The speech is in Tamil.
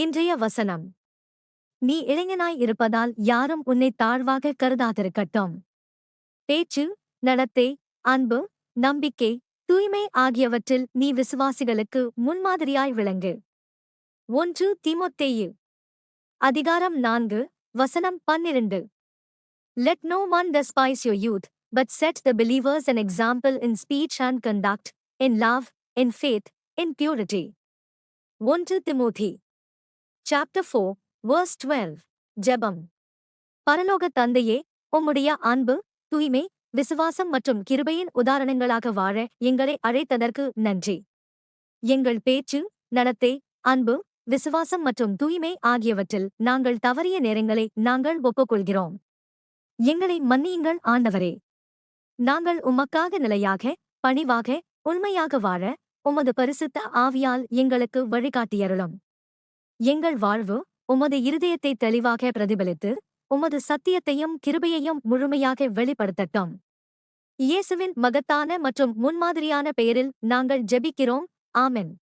இன்றைய வசனம். நீ இளைஞனாய் இருப்பதால் யாரும் உன்னை தாழ்வாக கருதாதிருக்கட்டும். பேச்சு, நடத்தை, அன்பு, நம்பிக்கை, தூய்மை ஆகியவற்றில் நீ விசுவாசிகளுக்கு முன்மாதிரியாய் விளங்கு. 1 தீமோத்தேயு அதிகாரம் 4, வசனம் 12. Let no one despise your youth, but set the believers an example in speech and conduct, in love, in faith, in purity. 1 Timothy chapter 4, verse 12. ஜெபம். பரலோக தந்தையே, உம்முடைய அன்பு, தூய்மை, விசுவாசம் மற்றும் கிருபையின் உதாரணங்களாக வாழ எங்களை அழைத்ததற்கு நன்றி. எங்கள் பேச்சு, நடத்தை, அன்பு, விசுவாசம் மற்றும் தூய்மை ஆகியவற்றில் நாங்கள் தவறிய நேரங்களை நாங்கள் ஒப்புக்கொள்கிறோம். எங்களை மன்னியுங்கள் ஆண்டவரே. நாங்கள் உமக்காக நிலையாக, பணிவாக, உண்மையாக வாழ உமது பரிசுத்த ஆவியால் எங்களுக்கு வழிகாட்டியருளும். எங்கள் வாழ்வு உமது இருதயத்தை தெளிவாக பிரதிபலித்து உமது சத்தியத்தையும் கிருபையையும் முழுமையாக வெளிப்படுத்தட்டும். இயேசுவின் மகத்தான மற்றும் முன்மாதிரியான பெயரில் நாங்கள் ஜெபிக்கிறோம். ஆமென்.